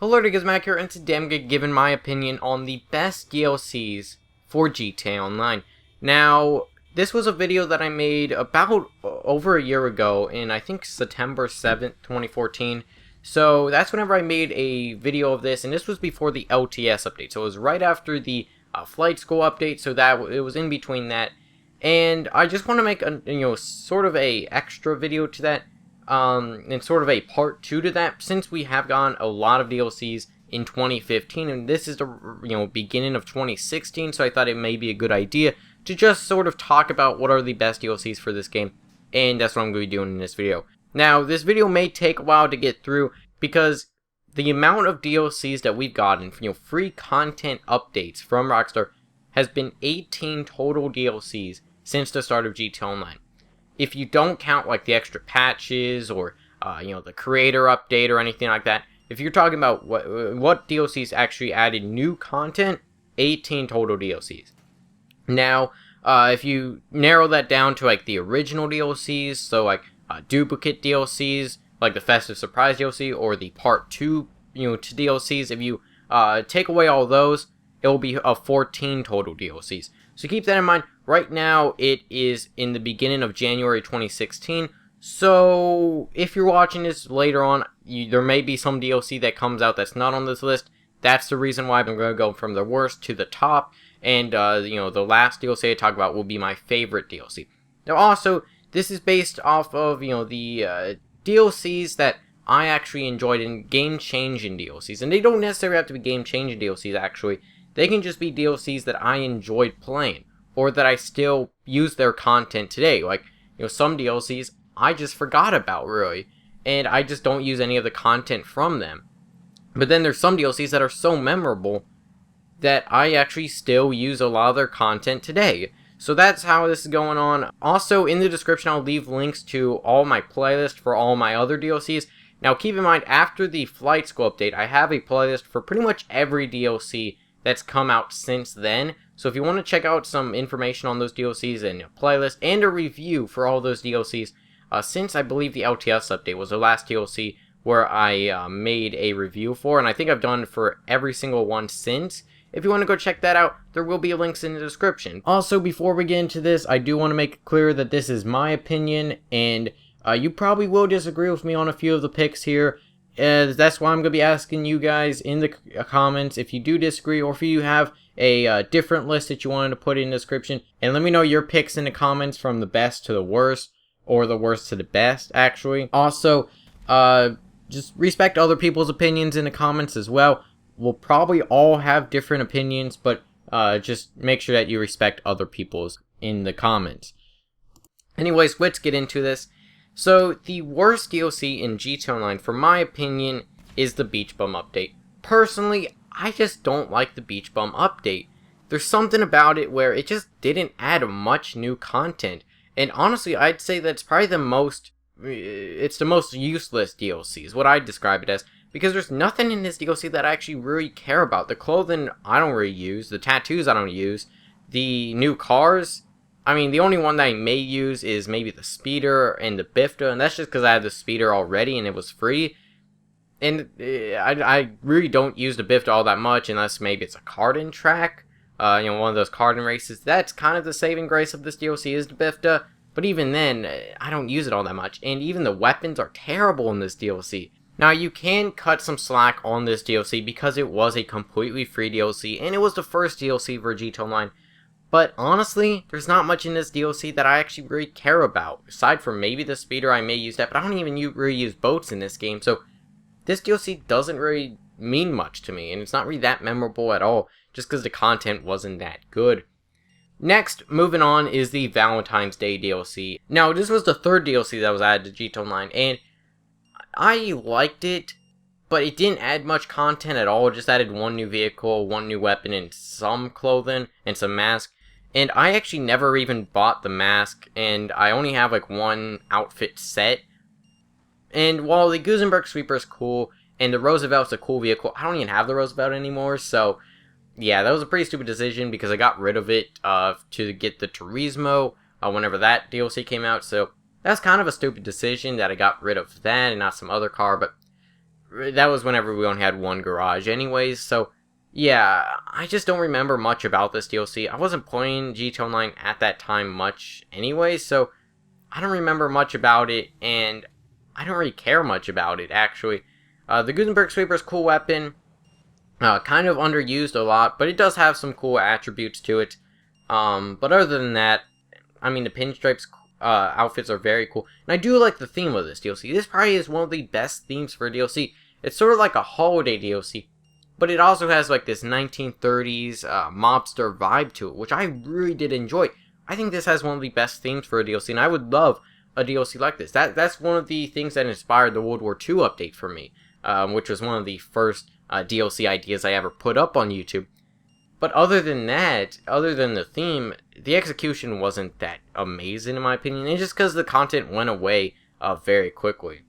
Hello there guys, Massacre, and today I'm going to give my opinion on the best DLCs for GTA Online. Now, this was a video that I made about over a year ago, in I think September 7th, 2014. So that's whenever I made a video of this, and this was before the LTS update. So it was right after the flight school update, so that it was in between that. And I just want to make a sort of a extra video to that. And sort of a part 2 to that, since we have gotten a lot of DLCs in 2015, and this is the beginning of 2016, so I thought it may be a good idea to just sort of talk about what are the best DLCs for this game, and that's what I'm going to be doing in this video. Now, this video may take a while to get through, because the amount of DLCs that we've gotten, free content updates from Rockstar, has been 18 total DLCs since the start of GTA Online. If you don't count like the extra patches or the creator update or anything like that, if you're talking about what DLCs actually added new content, 18 total DLCs. Now, if you narrow that down to like the original DLCs, so like duplicate DLCs, like the Festive Surprise DLC or the Part 2 to DLCs, if you take away all those, it will be 14 total DLCs. So keep that in mind. Right now, it is in the beginning of January 2016, so if you're watching this later on, there may be some DLC that comes out that's not on this list. That's the reason why I'm going to go from the worst to the top, and the last DLC I talk about will be my favorite DLC. Now also, this is based off of, the DLCs that I actually enjoyed in game-changing DLCs, and they don't necessarily have to be game-changing DLCs, actually. They can just be DLCs that I enjoyed playing, or that I still use their content today. Like, some DLCs I just forgot about, really, and I just don't use any of the content from them. But then there's some DLCs that are so memorable that I actually still use a lot of their content today. So that's how this is going on. Also, in the description, I'll leave links to all my playlists for all my other DLCs. Now, keep in mind, after the Flight School update, I have a playlist for pretty much every DLC that's come out since then. So if you want to check out some information on those DLCs and a playlist and a review for all those DLCs, since I believe the LTS update was the last DLC where I made a review for, and I think I've done for every single one since. If you want to go check that out, there will be links in the description. Also, before we get into this, I do want to make it clear that this is my opinion, and you probably will disagree with me on a few of the picks here. That's why I'm going to be asking you guys in the comments if you do disagree, or if you have a different list that you wanted to put in the description. And let me know your picks in the comments, from the best to the worst, or the worst to the best, actually. Also, just respect other people's opinions in the comments as well. We'll probably all have different opinions, but just make sure that you respect other people's in the comments. Anyways, let's get into this. So, the worst DLC in GTA Online, for my opinion, is the Beach Bum update. Personally, I just don't like the Beach Bum update. There's something about it where it just didn't add much new content. And honestly, I'd say that's probably the most useless DLC, is what I'd describe it as. Because there's nothing in this DLC that I actually really care about. The clothing, I don't really use. The tattoos, I don't use. The new cars, I mean, the only one that I may use is maybe the speeder and the Bifta, and that's just because I have the speeder already and it was free. And I really don't use the Bifta all that much, unless maybe it's a karting track, one of those karting races. That's kind of the saving grace of this DLC, is the Bifta, but even then, I don't use it all that much, and even the weapons are terrible in this DLC. Now, you can cut some slack on this DLC because it was a completely free DLC, and it was the first DLC for GTA Online. But honestly, there's not much in this DLC that I actually really care about. Aside from maybe the speeder, I may use that, but I don't even really use boats in this game. So this DLC doesn't really mean much to me, and it's not really that memorable at all, just because the content wasn't that good. Next, moving on, is the Valentine's Day DLC. Now, this was the third DLC that was added to GTA Online, and I liked it, but it didn't add much content at all. It just added one new vehicle, one new weapon, and some clothing, and some masks. And I actually never even bought the mask, and I only have like one outfit set. And while the Gusenberg Sweeper is cool, and the Roosevelt's a cool vehicle, I don't even have the Roosevelt anymore, so yeah, that was a pretty stupid decision, because I got rid of it to get the Turismo whenever that DLC came out, so that's kind of a stupid decision that I got rid of that and not some other car. But that was whenever we only had one garage anyways, so yeah, I just don't remember much about this DLC. I wasn't playing GTA Online at that time much anyway, so I don't remember much about it, and I don't really care much about it, actually. The Gutenberg Sweeper is a cool weapon, kind of underused a lot, but it does have some cool attributes to it. But other than that, I mean, the Pinstripes outfits are very cool, and I do like the theme of this DLC. This probably is one of the best themes for a DLC. It's sort of like a holiday DLC, but it also has like this 1930s mobster vibe to it, which I really did enjoy. I think this has one of the best themes for a DLC, and I would love a DLC like this. That's one of the things that inspired the World War II update for me, which was one of the first DLC ideas I ever put up on YouTube. But other than that, other than the theme, the execution wasn't that amazing in my opinion, and just because the content went away very quickly.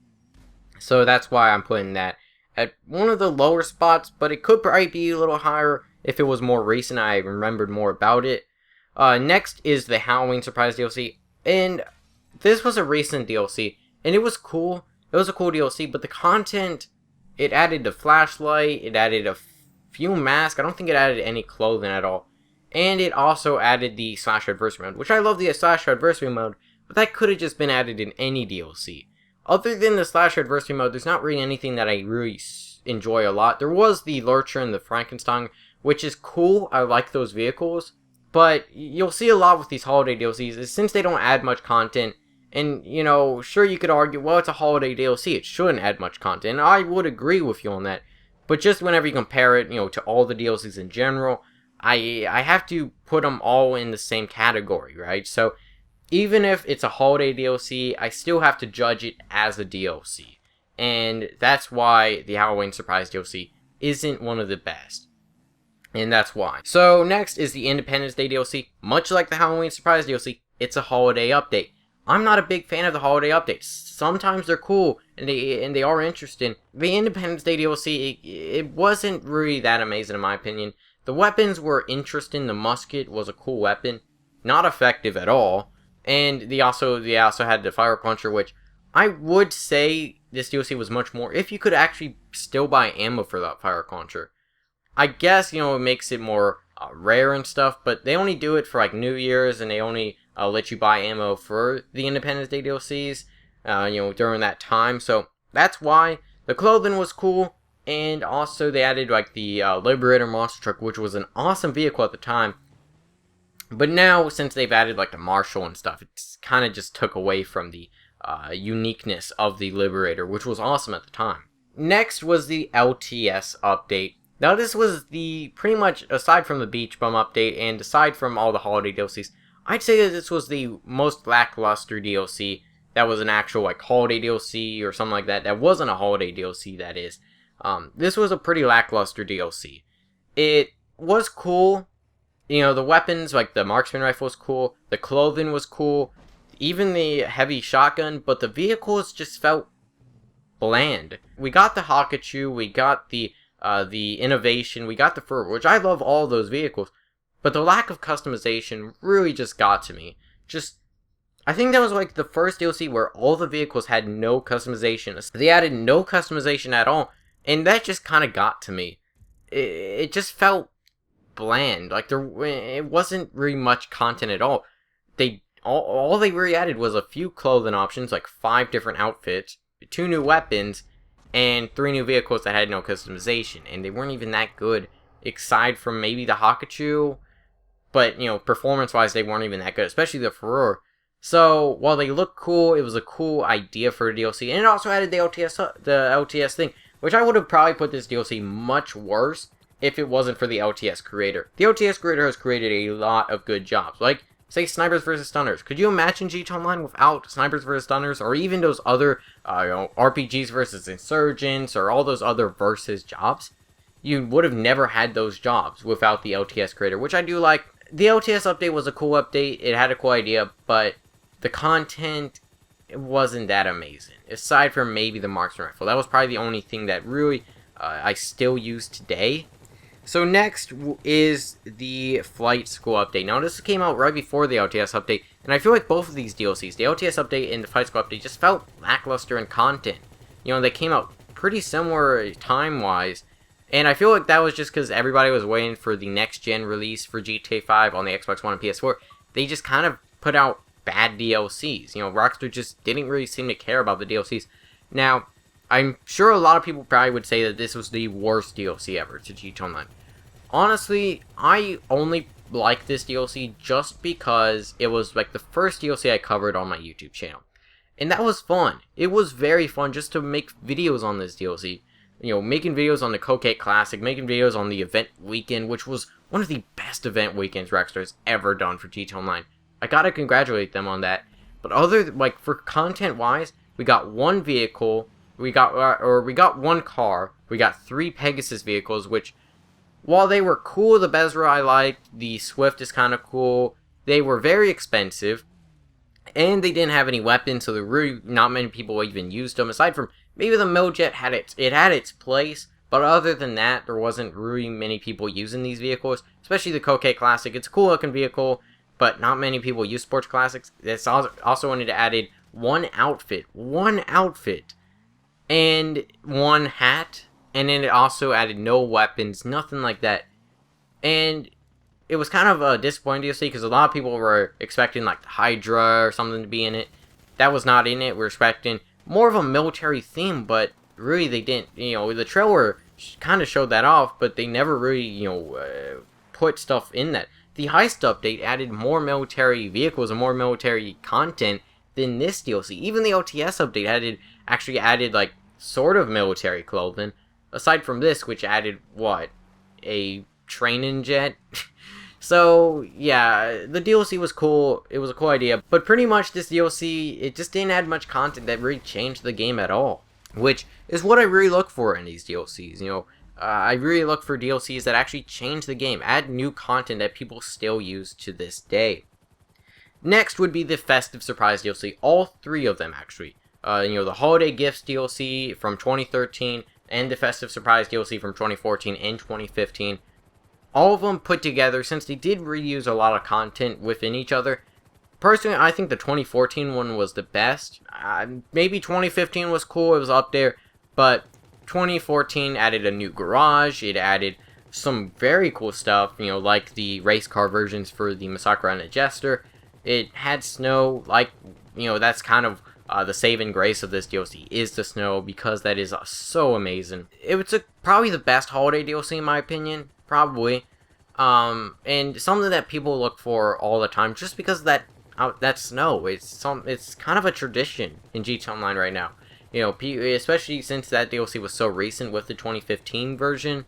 So that's why I'm putting that at one of the lower spots, but it could probably be a little higher if it was more recent. I remembered more about it. Next is the Halloween Surprise DLC, and this was a recent DLC, and it was cool. It was a cool DLC, but the content, it added the flashlight, it added a few masks. I don't think it added any clothing at all, and it also added the Slash Adversary mode, which I love the Slash Adversary mode, but that could have just been added in any DLC. Other than the Slash Adversary mode, there's not really anything that I really enjoy a lot. There was the Lurcher and the Frankenstein, which is cool. I like those vehicles. But you'll see a lot with these holiday DLCs is since they don't add much content, and, you know, sure you could argue, well, it's a holiday DLC, it shouldn't add much content. And I would agree with you on that. But just whenever you compare it, you know, to all the DLCs in general, I have to put them all in the same category, right? So even if it's a holiday DLC, I still have to judge it as a DLC. And that's why the Halloween Surprise DLC isn't one of the best. And that's why. So next is the Independence Day DLC. Much like the Halloween Surprise DLC, it's a holiday update. I'm not a big fan of the holiday updates. Sometimes they're cool, and they are interesting. The Independence Day DLC, it wasn't really that amazing in my opinion. The weapons were interesting. The musket was a cool weapon. Not effective at all. And they also had the fire launcher, which I would say this DLC was much more if you could actually still buy ammo for that fire launcher. I guess, you know, it makes it more rare and stuff, but they only do it for like New Year's, and they only let you buy ammo for the Independence Day DLCs, you know, during that time. So that's why the clothing was cool, and also they added like the Liberator monster truck, which was an awesome vehicle at the time. But now, since they've added like the Marshal and stuff, it's kind of just took away from the uniqueness of the Liberator, which was awesome at the time. Next was the LTS update. Now this was the, pretty much, aside from the Beach Bum update, and aside from all the holiday DLCs, I'd say that this was the most lackluster DLC that was an actual like holiday DLC or something like that. That wasn't a holiday DLC, that is. This was a pretty lackluster DLC. It was cool. You know, the weapons, like the marksman rifle was cool. The clothing was cool. Even the heavy shotgun. But the vehicles just felt bland. We got the Hakachu. We got the innovation. We got the fur, which I love all those vehicles. But the lack of customization really just got to me. I think that was like the first DLC where all the vehicles had no customization. They added no customization at all. And that just kind of got to me. It just felt bland. Like it wasn't really much content at all. All they really added was a few clothing options, like 5 different outfits, 2 new weapons, and 3 new vehicles that had no customization, and they weren't even that good, aside from maybe the Hakachu. But, you know, performance-wise, they weren't even that good, especially the Furore. So, while they looked cool, it was a cool idea for a DLC, and it also added the LTS thing, which I would have probably put this DLC much worse if it wasn't for the LTS creator. The LTS creator has created a lot of good jobs, like, say, Snipers vs. Stunners. Could you imagine GTA Online without Snipers vs. Stunners, or even those other, RPGs vs. Insurgents, or all those other versus jobs? You would have never had those jobs without the LTS creator, which I do like. The LTS update was a cool update. It had a cool idea, but the content, it wasn't that amazing. Aside from maybe the marksman rifle. That was probably the only thing that really I still use today. So next is the Flight School update. Now this came out right before the LTS update, and I feel like both of these DLCs, the LTS update and the Flight School update, just felt lackluster in content. You know, they came out pretty similar time-wise. And I feel like that was just because everybody was waiting for the next-gen release for GTA 5 on the Xbox One and PS4. They just kind of put out bad DLCs. You know, Rockstar just didn't really seem to care about the DLCs. Now, I'm sure a lot of people probably would say that this was the worst DLC ever to GTA Online. Honestly, I only like this DLC just because it was like the first DLC I covered on my YouTube channel. And that was fun. It was very fun just to make videos on this DLC. You know, making videos on the Cocaine Classic, making videos on the event weekend, which was one of the best event weekends Rockstar's ever done for GTA Online. I gotta congratulate them on that. But like, for content-wise, we got one vehicle, we got one car, we got 3 Pegasus vehicles, which, while they were cool, the Bezra I liked, the Swift is kind of cool, they were very expensive, and they didn't have any weapons, so there really not many people even used them, aside from maybe the Miljet had its place, but other than that, there wasn't really many people using these vehicles, especially the Cocaine Classic. It's a cool looking vehicle, but not many people use sports classics. It's also wanted to added one outfit, and one hat, and then it also added no weapons, nothing like that. And it was kind of a disappointing DLC because a lot of people were expecting like the Hydra or something to be in it. That was not in it. We're expecting more of a military theme, but really they didn't. You know, the trailer kind of showed that off, but they never really, you know, put stuff in that. The Heist update added more military vehicles and more military content than this DLC. Even the OTS update actually added like sort of military clothing. Aside from this, which added what? A training jet? So, yeah, the DLC was cool. It was a cool idea. But pretty much this DLC, it just didn't add much content that really changed the game at all. Which is what I really look for in these DLCs, you know. I really look for DLCs that actually change the game, add new content that people still use to this day. Next would be the Festive Surprise DLC, all 3 of them actually. You know, the Holiday Gifts DLC from 2013 and the Festive Surprise DLC from 2014 and 2015. All of them put together, since they did reuse a lot of content within each other. Personally, I think the 2014 one was the best. Maybe 2015 was cool, it was up there, but 2014 added a new garage, it added some very cool stuff, you know, like the race car versions for the Massacre and the Jester. It had snow, like, you know, that's kind of the saving grace of this DLC is the snow, because that is so amazing. It was probably the best holiday DLC in my opinion, probably. And something that people look for all the time, just because that snow, it's kind of a tradition in GTA Online right now. You know, especially since that DLC was so recent with the 2015 version,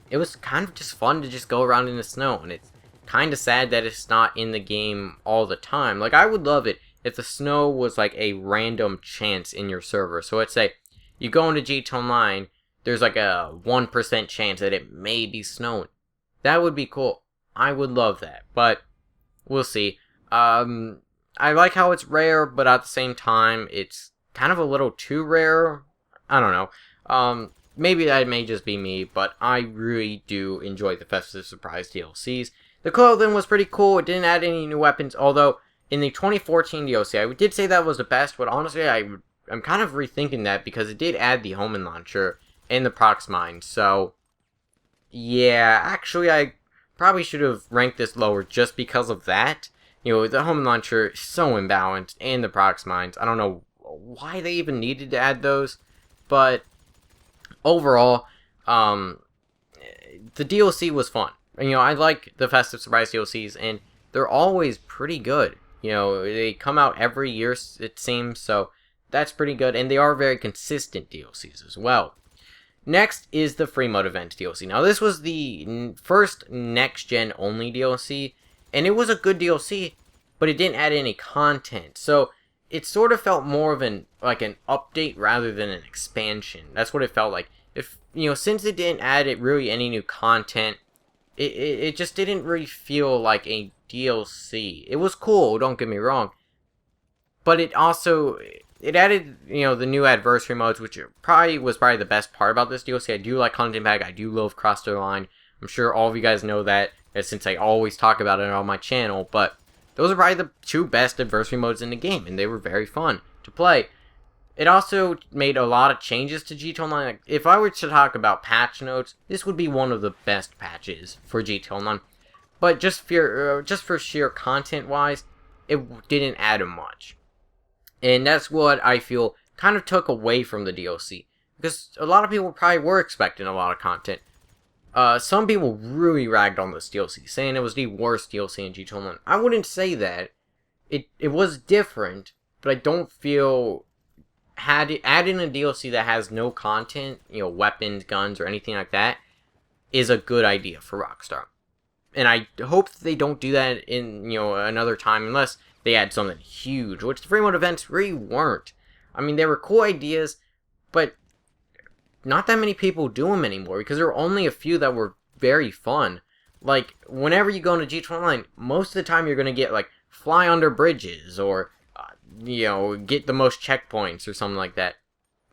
it was kind of just fun to just go around in the snow, and it's kind of sad that it's not in the game all the time. Like, I would love it if the snow was like a random chance in your server. So let's say you go into GTA Online, there's like a 1% chance that it may be snowing. That would be cool. I would love that, but we'll see. I like how it's rare, but at the same time, it's kind of a little too rare. I don't know. Maybe that may just be me, but I really do enjoy the Festive Surprise DLCs. The clothing was pretty cool. It didn't add any new weapons, although in the 2014 DLC, I did say that was the best, but honestly, I'm kind of rethinking that because it did add the homing launcher and the prox mine. So, yeah, actually, I probably should have ranked this lower just because of that. You know, the homing launcher is so imbalanced, and the prox mines. I don't know why they even needed to add those, but overall, the DLC was fun. You know, I like the Festive Surprise DLCs, and they're always pretty good. You know, they come out every year, it seems, so that's pretty good, and they are very consistent DLCs as well. Next is the Freemode Events DLC. Now, this was the first next-gen only DLC, and it was a good DLC, but it didn't add any content, so it sort of felt more of an update rather than an expansion. That's what it felt like. If, you know, since it didn't add really any new content, it just didn't really feel like a DLC. It was cool, don't get me wrong, but it added, you know, the new adversary modes, which was probably the best part about this DLC. I do like Hunting Bag, I do love Cross the Line. I'm sure all of you guys know that, since I always talk about it on my channel, but those are probably the 2 best adversary modes in the game, and they were very fun to play. It also made a lot of changes to GTA Online. Like, if I were to talk about patch notes, this would be one of the best patches for GTA Online. But just for sheer content-wise, it didn't add much. And that's what I feel kind of took away from the DLC. Because a lot of people probably were expecting a lot of content. Some people really ragged on this DLC, saying it was the worst DLC in GTA Online. I wouldn't say that. It was different, but I don't feel adding a DLC that has no content, weapons, guns, or anything like that, is a good idea for Rockstar. And I hope that they don't do that in, another time, unless they add something huge, which the Freemode events really weren't. I mean, they were cool ideas, but not that many people do them anymore, because there were only a few that were very fun. Like, whenever you go into GTA Online, most of the time you're going to get, like, fly under bridges, or, get the most checkpoints, or something like that.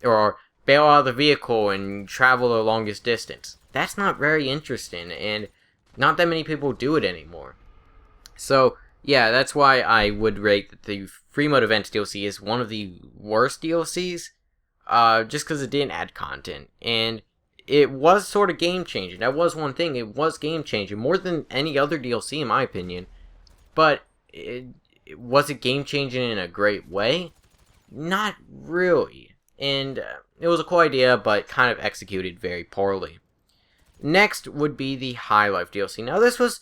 Or bail out of the vehicle and travel the longest distance. That's not very interesting, and not that many people do it anymore. So, yeah, that's why I would rate that the Freemode Events DLC is one of the worst DLCs. Just because it didn't add content. And it was sort of game-changing. That was one thing. It was game-changing. More than any other DLC, in my opinion. But, was it game-changing in a great way? Not really. And it was a cool idea, but kind of executed very poorly. Next would be the High Life DLC. Now, this was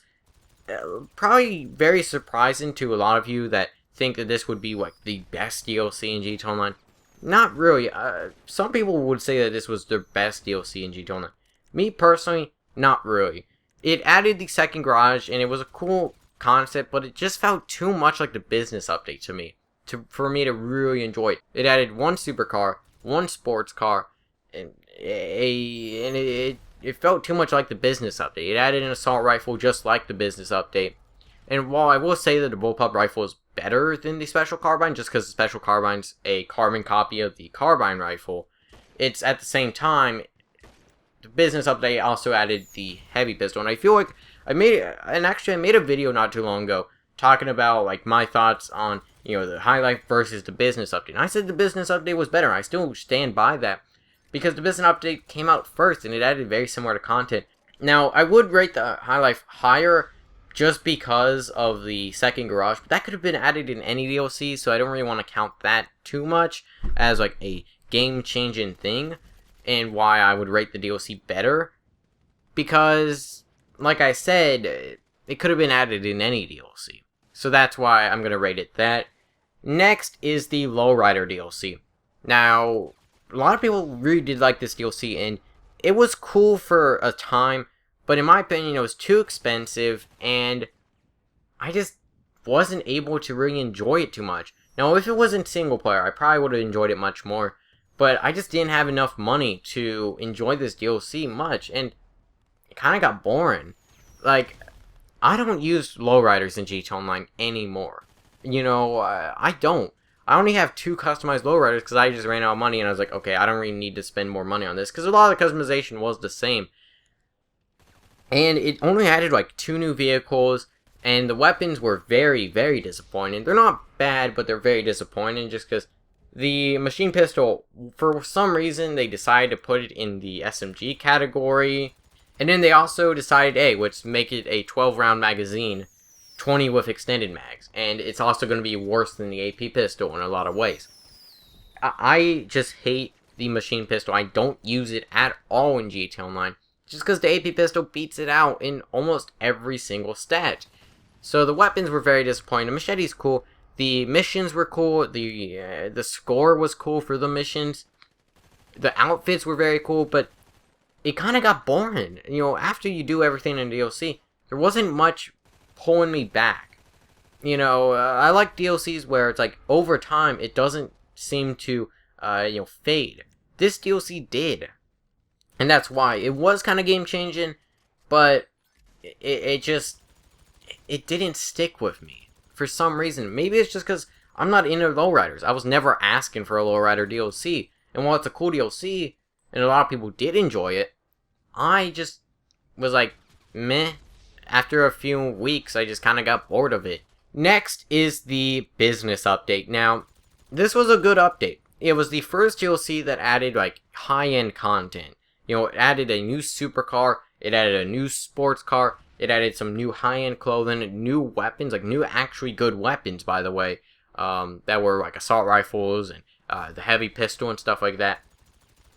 probably very surprising to a lot of you that think that this would be, like, the best DLC in GTA Online. Not really. Some people would say that this was the best DLC in GTA Online. Me, personally, not really. It added the second garage, and it was a cool concept, but it just felt too much like the business update to me, for me to really enjoy it. It added one supercar, one sports car, and it felt too much like the business update. It added an assault rifle just like the business update. And while I will say that the bullpup rifle is better than the special carbine, just because the special carbine's a carbon copy of the carbine rifle, it's at the same time, the business update also added the heavy pistol. And I feel like I made a video not too long ago talking about, like, my thoughts on, the High Life versus the business update. And I said the business update was better. I still stand by that, because the business update came out first and it added very similar to content. Now, I would rate the High Life higher just because of the second garage, but that could have been added in any DLC, so I don't really want to count that too much as, like, a game-changing thing, and why I would rate the DLC better, because, like I said, it could have been added in any DLC, so that's why I'm going to rate it that. Next is the Lowrider DLC. Now, a lot of people really did like this DLC, and it was cool for a time, but in my opinion, it was too expensive, and I just wasn't able to really enjoy it too much. Now, if it wasn't single player, I probably would have enjoyed it much more, but I just didn't have enough money to enjoy this DLC much, and it kind of got boring. Like, I don't use lowriders in GTA Online anymore. I don't. I only have 2 customized lowriders because I just ran out of money, and I was like, okay, I don't really need to spend more money on this, because a lot of the customization was the same. And it only added, like, 2 new vehicles, and the weapons were very, very disappointing. They're not bad, but they're very disappointing, just because the machine pistol, for some reason, they decided to put it in the SMG category. And then they also decided, hey, let's make it a 12-round magazine, 20 with extended mags. And it's also going to be worse than the AP pistol in a lot of ways. I just hate the machine pistol. I don't use it at all in GTA Online, just because the AP pistol beats it out in almost every single stat. So the weapons were very disappointing. The machete's cool. The missions were cool. The score was cool for the missions. The outfits were very cool, but it kind of got boring. After you do everything in DLC, there wasn't much pulling me back. I like DLCs where it's like, over time, it doesn't seem to, fade. This DLC did. And that's why. It was kind of game-changing, but it didn't stick with me for some reason. Maybe it's just because I'm not into lowriders. I was never asking for a lowrider DLC. And while it's a cool DLC, and a lot of people did enjoy it, I just was like, meh. After a few weeks, I just kind of got bored of it. Next is the business update. Now, this was a good update. it was the first DLC that added, like, high-end content. You know, it added a new supercar, it added a new sports car, it added some new high-end clothing, new weapons, like, new actually good weapons, by the way, that were, like, assault rifles and the heavy pistol and stuff like that.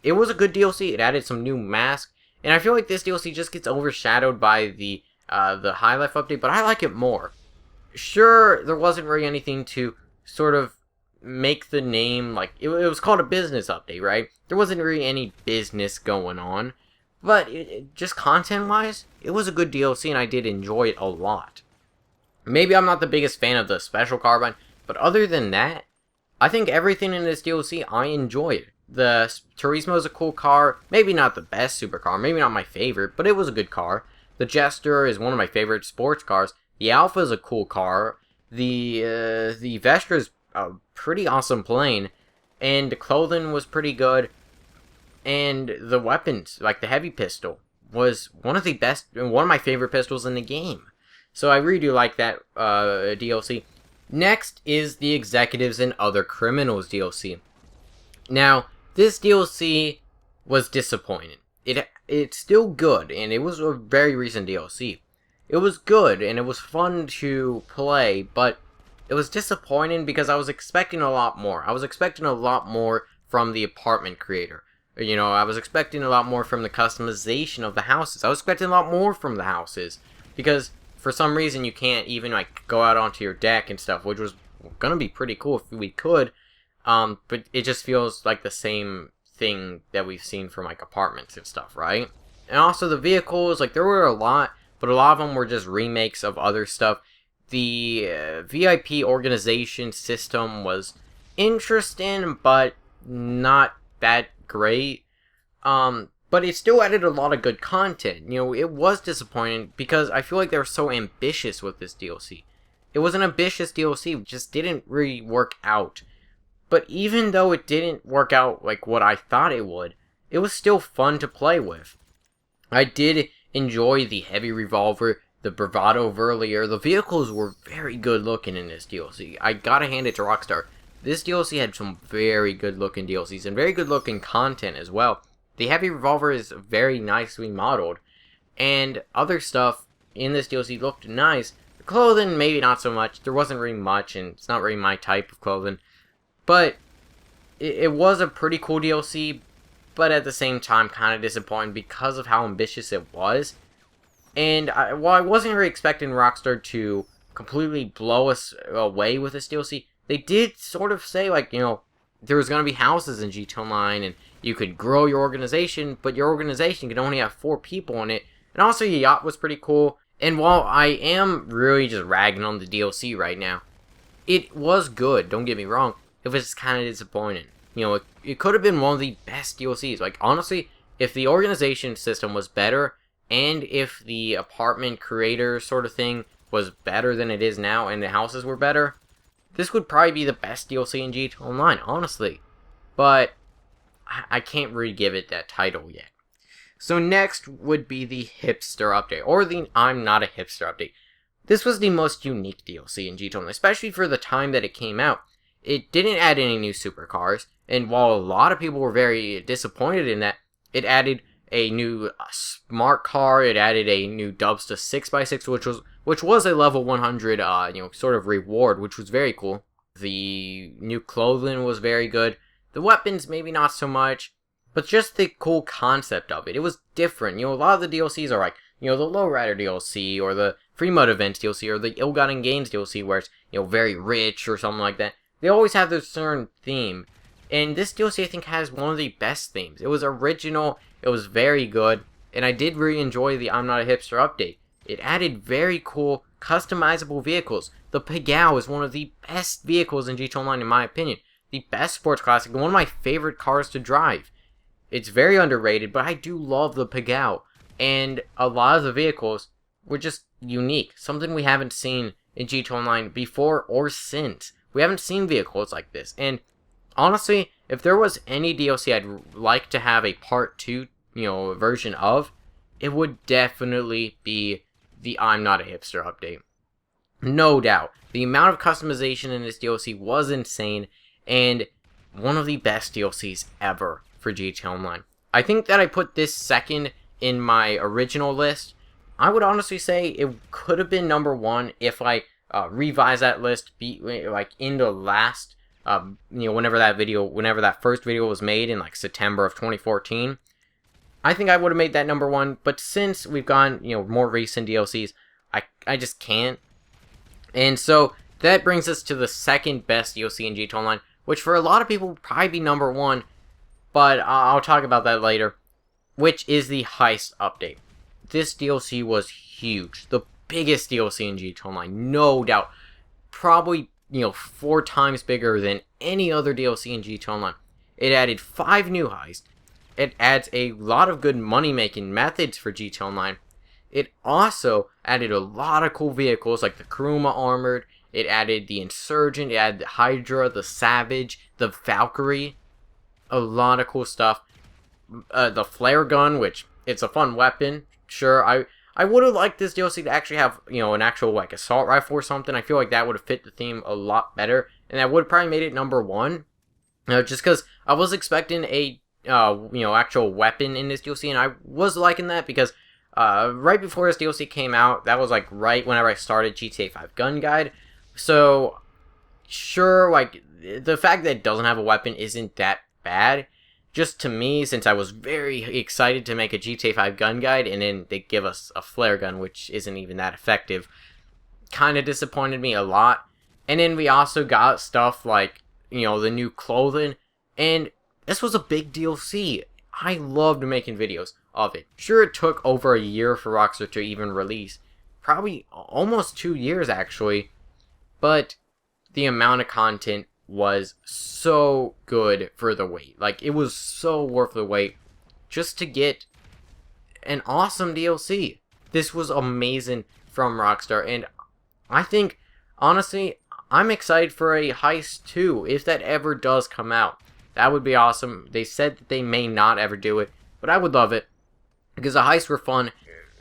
It was a good DLC. It added some new masks, and I feel like this DLC just gets overshadowed by the High Life update, but I like it more. Sure, there wasn't really anything to sort of make the name, like, it was called a business update, right? There wasn't really any business going on, but just content-wise, it was a good DLC, and I did enjoy it a lot. Maybe I'm not the biggest fan of the special carbine, but other than that, I think everything in this DLC, I enjoyed. The Turismo is a cool car, maybe not the best supercar, maybe not my favorite, but it was a good car. The Jester is one of my favorite sports cars. The Alpha is a cool car. The Vestra is a pretty awesome plane, and the clothing was pretty good, and the weapons, like the heavy pistol, was one of the best, one of my favorite pistols in the game. So I really do like that DLC. Next is the Executives and Other Criminals DLC. Now, this DLC was disappointing. It's still good, and it was a very recent DLC. It was good, and it was fun to play, but it was disappointing because I was expecting a lot more. I was expecting a lot more from the apartment creator. You know, I was expecting a lot more from the customization of the houses. I was expecting a lot more from the houses, because for some reason you can't even, like, go out onto your deck and stuff, which was gonna be pretty cool if we could. But it just feels like the same thing that we've seen from, like, apartments and stuff, right? And also the vehicles, like, there were a lot, but a lot of them were just remakes of other stuff. The VIP organization system was interesting, but not that great. But it still added a lot of good content. You know, it was disappointing because I feel like they were so ambitious with this DLC. It was an ambitious DLC, it just didn't really work out. But even though it didn't work out like what I thought it would, it was still fun to play with. I did enjoy the heavy revolver, the bravado verlier. The vehicles were very good looking in this DLC. I gotta hand it to Rockstar. This DLC had some very good looking DLCs and very good looking content as well. The heavy revolver is very nicely modeled, and other stuff in this DLC looked nice. The clothing, maybe not so much. There wasn't really much, and it's not really my type of clothing. But it was a pretty cool DLC, but at the same time kind of disappointing because of how ambitious it was. And while I wasn't really expecting Rockstar to completely blow us away with this DLC, they did sort of say, like, you know, there was going to be houses in GTA Online, and you could grow your organization, but your organization could only have 4 people in it. And also, your yacht was pretty cool. And while I am really just ragging on the DLC right now, it was good, don't get me wrong. It was kind of disappointing. You know, it could have been one of the best DLCs. Like, honestly, if the organization system was better, and if the apartment creator sort of thing was better than it is now, and the houses were better, this would probably be the best DLC in GTA Online, honestly. But I can't really give it that title yet. So next would be the Hipster update, or the I'm Not a Hipster update. This was the most unique DLC in GTA Online, especially for the time that it came out. It didn't add any new supercars, and while a lot of people were very disappointed in that, it added a new smart car, it added a new Dubsta 6x6, which was a level 100, sort of reward, which was very cool. The new clothing was very good. The weapons, maybe not so much, but just the cool concept of it. It was different. You know, a lot of the DLCs are like, you know, the Lowrider DLC, or the Freemode Events DLC, or the Ill-Gotten Gains DLC, where it's, you know, very rich, or something like that. They always have this certain theme. And this DLC, I think, has one of the best themes. It was original, it was very good, and I did really enjoy the I'm Not a Hipster update. It added very cool, customizable vehicles. The Pagao is one of the best vehicles in GTA Online, in my opinion. The best sports classic, one of my favorite cars to drive. It's very underrated, but I do love the Pagao. And a lot of the vehicles were just unique. Something we haven't seen in GTA Online before or since. We haven't seen vehicles like this. And honestly, if there was any DLC I'd like to have a part 2, version of, it would definitely be the I'm Not a Hipster update. No doubt. The amount of customization in this DLC was insane, and one of the best DLCs ever for GTA Online. I think that I put this second in my original list. I would honestly say it could have been number 1 if I revised that list, like in the last, whenever that first video was made in like September of 2014. I think I would have made that number 1, but since we've gone, more recent DLCs, I just can't. And so that brings us to the second best DLC in GTA Online, which for a lot of people would probably be number 1, but I'll talk about that later, which is the Heist update. This DLC was huge. The biggest DLC in GTA Online, no doubt. Probably, 4 times bigger than any other DLC in GTA Online. It added 5 new heists. It adds a lot of good money-making methods for GTA Online. It also added a lot of cool vehicles like the Kuruma Armored. It added the Insurgent. It added the Hydra, the Savage, the Valkyrie. A lot of cool stuff. The Flare Gun, which it's a fun weapon. Sure, I would have liked this DLC to actually have, an actual like assault rifle or something. I feel like that would have fit the theme a lot better, and that would have probably made it number 1. Just because I was expecting a actual weapon in this DLC, and I was liking that because right before this DLC came out, that was like right whenever I started GTA 5 Gun Guide. So sure, like the fact that it doesn't have a weapon isn't that bad. Just to me, since I was very excited to make a GTA 5 gun guide, and then they give us a flare gun, which isn't even that effective, kind of disappointed me a lot. And then we also got stuff like, the new clothing, and this was a big DLC. I loved making videos of it. Sure, it took over a year for Rockstar to even release. Probably almost 2 years, actually. But the amount of content was so good for the wait. Like, it was so worth the wait just to get an awesome DLC. This was amazing from Rockstar, and I think, honestly, I'm excited for a Heist 2, if that ever does come out. That would be awesome. They said that they may not ever do it, but I would love it, because the heists were fun,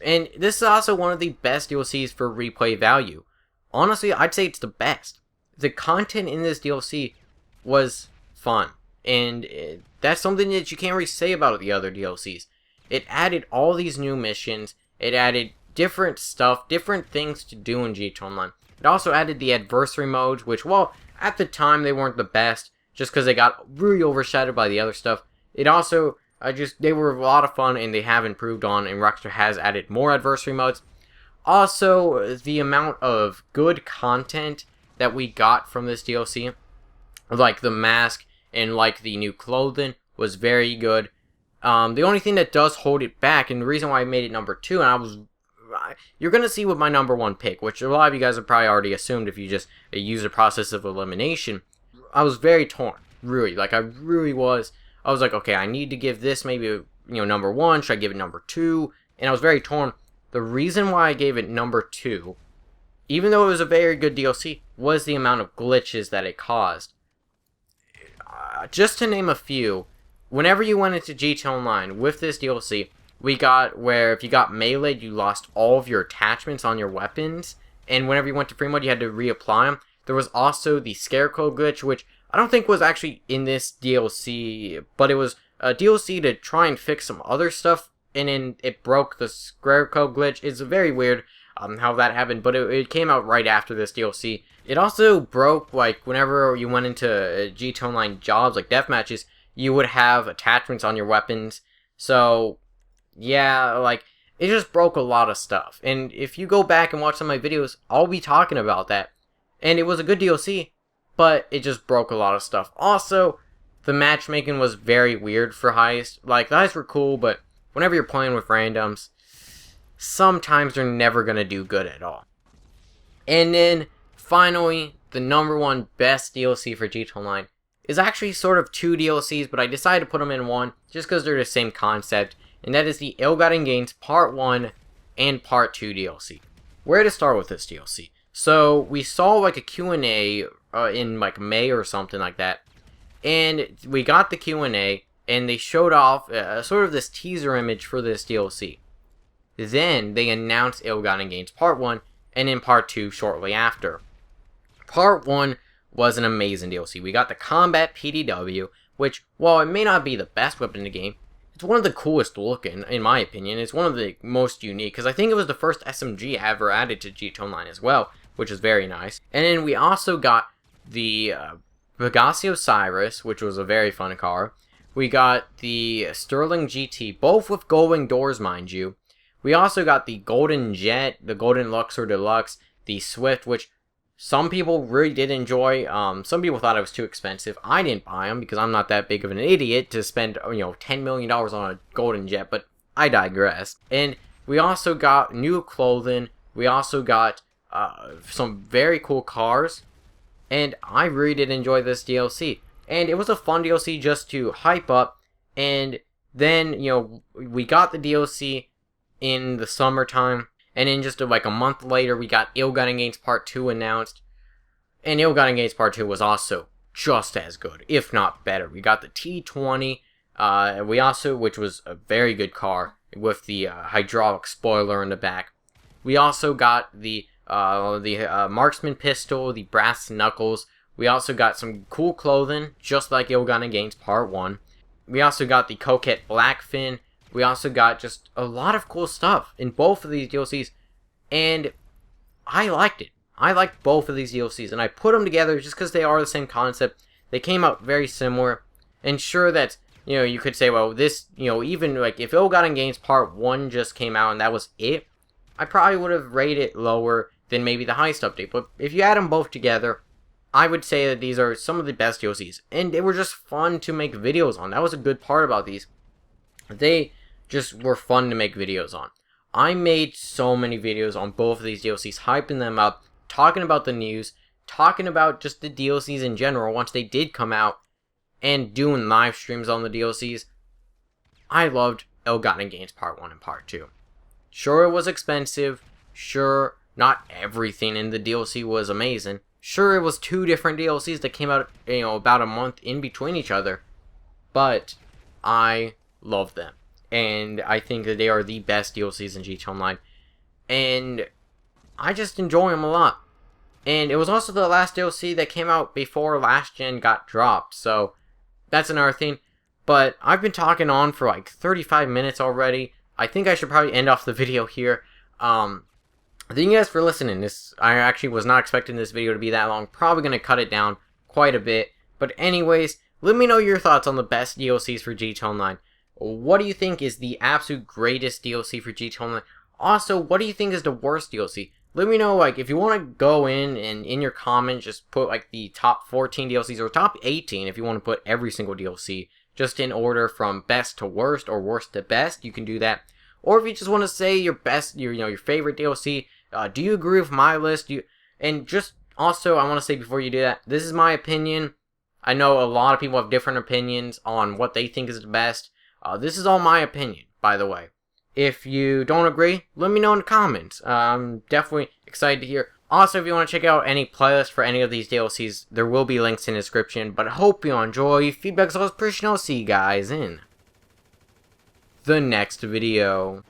and this is also one of the best DLCs for replay value. Honestly, I'd say it's the best. The content in this DLC was fun, and that's something that you can't really say about the other DLCs. It added all these new missions, it added different stuff, different things to do in GTA Online. It also added the adversary modes, which, well, at the time they weren't the best, just because they got really overshadowed by the other stuff. It also, they were a lot of fun, and they have improved on, and Rockstar has added more adversary modes. Also, the amount of good content that we got from this DLC, like the mask and like the new clothing, was very good. The only thing that does hold it back, and the reason why I made it number 2, and you're gonna see with my number 1 pick, which a lot of you guys have probably already assumed if you just use the process of elimination. I was very torn, really. Like, I really was. I was like, okay, I need to give this maybe number 1. Should I give it number 2? And I was very torn. The reason why I gave it number 2, even though it was a very good DLC, was the amount of glitches that it caused. Just to name a few, whenever you went into GTA Online with this DLC, we got where if you got meleeed, you lost all of your attachments on your weapons, and whenever you went to Freemode, you had to reapply them. There was also the Scarecrow glitch, which I don't think was actually in this DLC, but it was a DLC to try and fix some other stuff, and then it broke the Scarecrow glitch. It's very weird how that happened, but it came out right after this DLC. It also broke, like, whenever you went into GTA Online jobs, like deathmatches, you would have attachments on your weapons. So, yeah, like, it just broke a lot of stuff. And if you go back and watch some of my videos, I'll be talking about that. And it was a good DLC, but it just broke a lot of stuff. Also, the matchmaking was very weird for Heist. Like, the heists were cool, but whenever you're playing with randoms, sometimes they're never going to do good at all. And then, finally, the number 1 best DLC for GTA Online is actually sort of 2 DLCs, but I decided to put them in one just because they're the same concept, and that is the Ill-Gotten Gains Part 1 and Part 2 DLC. Where to start with this DLC? So, we saw like a Q&A in like May or something like that, and we got the Q&A, and they showed off sort of this teaser image for this DLC. Then, they announced Ill-Gotten Gains Part 1, and then Part 2 shortly after. Part 1 was an amazing DLC. We got the Combat PDW, which, while it may not be the best weapon in the game, it's one of the coolest looking, in my opinion. It's one of the most unique, because I think it was the first SMG ever added to GT Online as well, which is very nice. And then we also got the Pegassi Osiris, which was a very fun car. We got the Sterling GT, both with gull-wing doors, mind you. We also got the Golden Jet, the Golden Luxor Deluxe, the Swift, which some people really did enjoy. Some people thought it was too expensive. I didn't buy them because I'm not that big of an idiot to spend, $10 million on a Golden Jet, but I digress. And we also got new clothing. We also got some very cool cars. And I really did enjoy this DLC. And it was a fun DLC just to hype up. And then, we got the DLC in the summertime. And then just like a month later, we got Ill Gunning Games Part 2 announced. And Ill Gunning Games Part 2 was also just as good, if not better. We got the T20, which was a very good car, with the hydraulic spoiler in the back. We also got the Marksman Pistol, the Brass Knuckles. We also got some cool clothing, just like Ill Gunning Games Part 1. We also got the Coquette Blackfin. We also got just a lot of cool stuff in both of these DLCs. And I liked it. I liked both of these DLCs. And I put them together just because they are the same concept. They came out very similar. And sure that, you could say, well, this, even like if Ill Gunning Games Part 1 just came out and that was it, I probably would have rated it lower than maybe the Heist update. But if you add them both together, I would say that these are some of the best DLCs. And they were just fun to make videos on. That was a good part about these. They just were fun to make videos on. I made so many videos on both of these DLCs, hyping them up, talking about the news, talking about just the DLCs in general once they did come out, and doing live streams on the DLCs. I loved Ill Gunning Games Part 1 and Part 2. Sure, it was expensive. Sure, not everything in the DLC was amazing. Sure, it was 2 different DLCs that came out, about a month in between each other. But I love them. And I think that they are the best DLCs in GT Online. And I just enjoy them a lot. And it was also the last DLC that came out before last gen got dropped. So that's another thing. But I've been talking on for like 35 minutes already. I think I should probably end off the video here. Thank you guys for listening. I actually was not expecting this video to be that long. Probably going to cut it down quite a bit. But anyways, let me know your thoughts on the best DLCs for GT Online. What do you think is the absolute greatest DLC for GT Online? Also, what do you think is the worst DLC? Let me know, like, if you want to go in and in your comments just put, like, the top 14 DLCs or top 18 if you want to put every single DLC just in order from best to worst or worst to best, you can do that. Or if you just want to say your best, your favorite DLC, do you agree with my list? And just also, I want to say before you do that, this is my opinion. I know a lot of people have different opinions on what they think is the best. This is all my opinion, by the way. If you don't agree, let me know in the comments. I'm definitely excited to hear. Also, if you want to check out any playlists for any of these DLCs, there will be links in the description. But I hope you enjoy. Feedback is always appreciated. I'll see you guys in the next video.